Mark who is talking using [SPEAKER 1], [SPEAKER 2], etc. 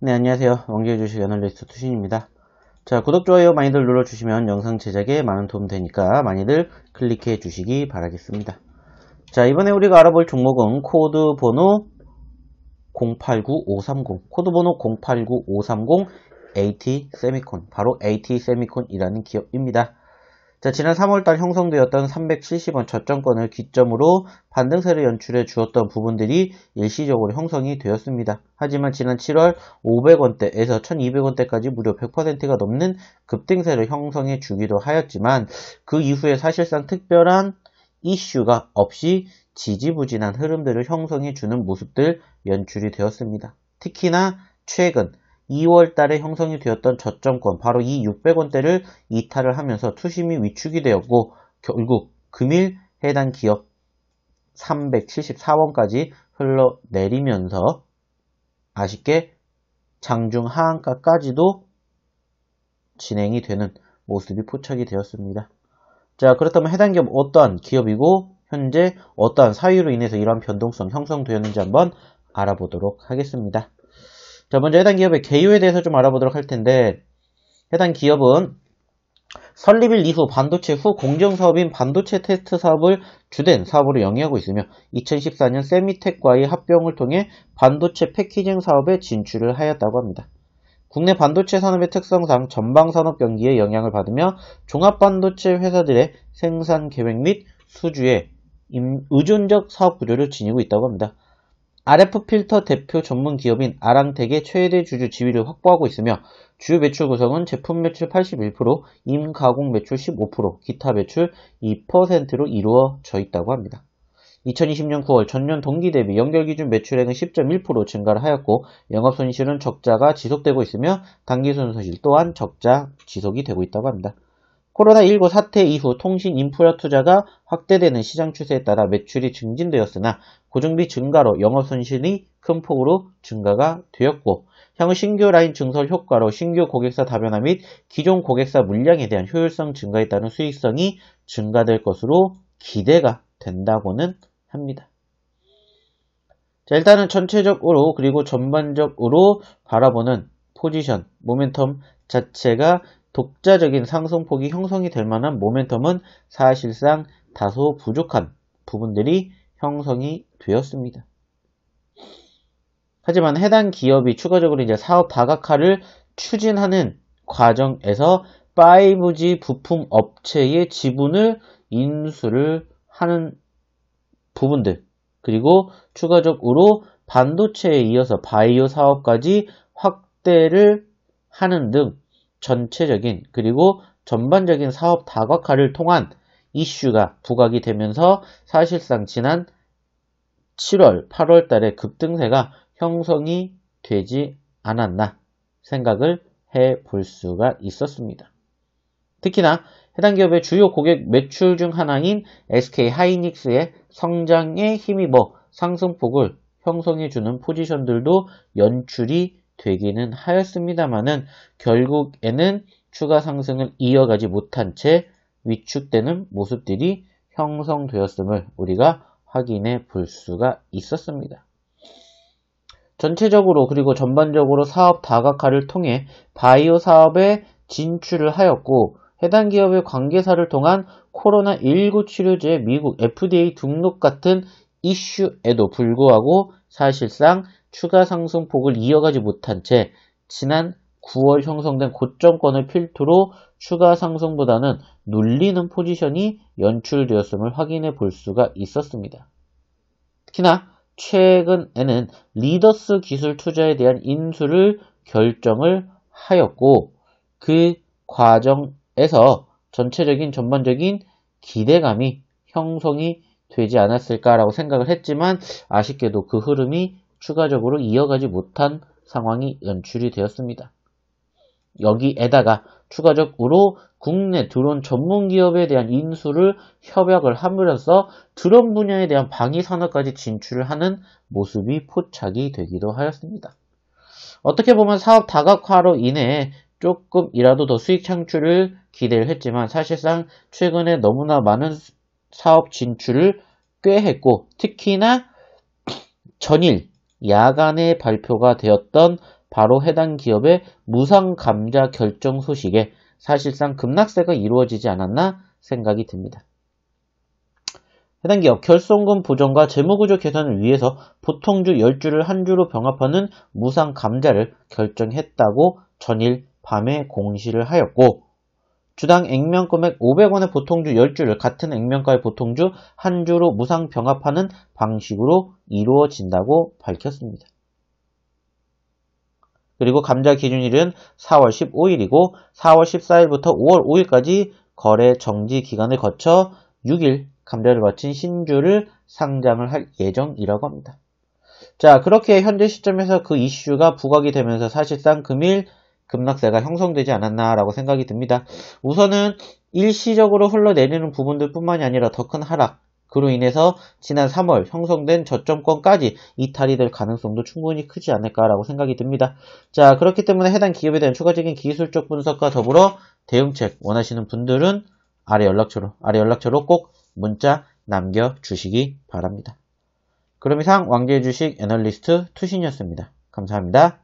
[SPEAKER 1] 네, 안녕하세요. 왕기의 주식 애널리스트 투신입니다. 자, 구독, 좋아요 많이들 눌러주시면 영상 제작에 많은 도움 되니까 많이들 클릭해 주시기 바라겠습니다. 자, 이번에 우리가 알아볼 종목은 코드 번호 089530, 코드 번호 089530 AT 세미콘, 바로 AT 세미콘이라는 기업입니다. 자, 지난 3월달 형성되었던 370원 저점권을 기점으로 반등세를 연출해 주었던 부분들이 일시적으로 형성이 되었습니다. 하지만 지난 7월 500원대에서 1200원대까지 무려 100%가 넘는 급등세를 형성해 주기도 하였지만 그 이후에 사실상 특별한 이슈가 없이 지지부진한 흐름들을 형성해 주는 모습들 연출이 되었습니다. 특히나 최근 2월 달에 형성이 되었던 저점권, 바로 이 600원대를 이탈을 하면서 투심이 위축이 되었고, 결국 금일 해당 기업 374원까지 흘러내리면서 아쉽게 장중 하한가까지도 진행이 되는 모습이 포착이 되었습니다. 자, 그렇다면 해당 기업 어떠한 기업이고 현재 어떠한 사유로 인해서 이러한 변동성 형성되었는지 한번 알아보도록 하겠습니다. 자, 먼저 해당 기업의 개요에 대해서 좀 알아보도록 할 텐데, 해당 기업은 설립일 이후 반도체 후 공정사업인 반도체 테스트 사업을 주된 사업으로 영위하고 있으며 2014년 세미텍과의 합병을 통해 반도체 패키징 사업에 진출을 하였다고 합니다. 국내 반도체 산업의 특성상 전방산업 경기에 영향을 받으며 종합반도체 회사들의 생산 계획 및 수주에 의존적 사업 구조를 지니고 있다고 합니다. RF 필터 대표 전문 기업인 아랑텍의 최대 주주 지위를 확보하고 있으며 주요 매출 구성은 제품 매출 81%, 임가공 매출 15%, 기타 매출 2%로 이루어져 있다고 합니다. 2020년 9월 전년 동기 대비 연결기준 매출액은 10.1% 증가를 하였고 영업손실은 적자가 지속되고 있으며 당기순손실 또한 적자 지속이 되고 있다고 합니다. 코로나19 사태 이후 통신 인프라 투자가 확대되는 시장 추세에 따라 매출이 증진되었으나 고정비 증가로 영업손실이 큰 폭으로 증가가 되었고 향후 신규 라인 증설 효과로 신규 고객사 다변화 및 기존 고객사 물량에 대한 효율성 증가에 따른 수익성이 증가될 것으로 기대가 된다고는 합니다. 자, 일단은 전체적으로 그리고 전반적으로 바라보는 포지션, 모멘텀 자체가 독자적인 상승폭이 형성이 될 만한 모멘텀은 사실상 다소 부족한 부분들이 형성이 되었습니다. 하지만 해당 기업이 추가적으로 이제 사업 다각화를 추진하는 과정에서 5G 부품 업체의 지분을 인수를 하는 부분들, 그리고 추가적으로 반도체에 이어서 바이오 사업까지 확대를 하는 등 전체적인 그리고 전반적인 사업 다각화를 통한 이슈가 부각이 되면서 사실상 지난 7월, 8월 달에 급등세가 형성이 되지 않았나 생각을 해볼 수가 있었습니다. 특히나 해당 기업의 주요 고객 매출 중 하나인 SK 하이닉스의 성장에 힘입어 상승폭을 형성해주는 포지션들도 연출이 되기는 하였습니다만은 결국에는 추가 상승을 이어가지 못한 채 위축되는 모습들이 형성되었음을 우리가 확인해 볼 수가 있었습니다. 전체적으로 그리고 전반적으로 사업 다각화를 통해 바이오 사업에 진출을 하였고 해당 기업의 관계사를 통한 코로나19 치료제 미국 FDA 등록 같은 이슈에도 불구하고 사실상 추가 상승폭을 이어가지 못한 채 지난 9월 형성된 고점권을 필두로 추가 상승보다는 눌리는 포지션이 연출되었음을 확인해 볼 수가 있었습니다. 특히나 최근에는 리더스 기술 투자에 대한 인수를 결정을 하였고 그 과정에서 전체적인 전반적인 기대감이 형성이 되지 않았을까라고 생각을 했지만 아쉽게도 그 흐름이 추가적으로 이어가지 못한 상황이 연출이 되었습니다. 여기에다가 추가적으로 국내 드론 전문 기업에 대한 인수를 협약을 함으로써 드론 분야에 대한 방위 산업까지 진출을 하는 모습이 포착이 되기도 하였습니다. 어떻게 보면 사업 다각화로 인해 조금이라도 더 수익 창출을 기대를 했지만 사실상 최근에 너무나 많은 사업 진출을 꽤 했고 특히나 전일 야간에 발표가 되었던 바로 해당 기업의 무상 감자 결정 소식에 사실상 급락세가 이루어지지 않았나 생각이 듭니다. 해당 기업 결손금 보전과 재무구조 개선을 위해서 보통주 10주를 한 주로 병합하는 무상 감자를 결정했다고 전일 밤에 공시를 하였고, 주당 액면금액 500원의 보통주 10주를 같은 액면가의 보통주 한 주로 무상 병합하는 방식으로 이루어진다고 밝혔습니다. 그리고 감자 기준일은 4월 15일이고 4월 14일부터 5월 5일까지 거래 정지 기간을 거쳐 6일 감자를 거친 신주를 상장을 할 예정이라고 합니다. 자, 그렇게 현재 시점에서 그 이슈가 부각이 되면서 사실상 금일 급락세가 형성되지 않았나라고 생각이 듭니다. 우선은 일시적으로 흘러내리는 부분들 뿐만이 아니라 더 큰 하락, 그로 인해서 지난 3월 형성된 저점권까지 이탈이 될 가능성도 충분히 크지 않을까라고 생각이 듭니다. 자, 그렇기 때문에 해당 기업에 대한 추가적인 기술적 분석과 더불어 대응책 원하시는 분들은 아래 연락처로 꼭 문자 남겨주시기 바랍니다. 그럼 이상 왕제의 주식 애널리스트 투신이었습니다. 감사합니다.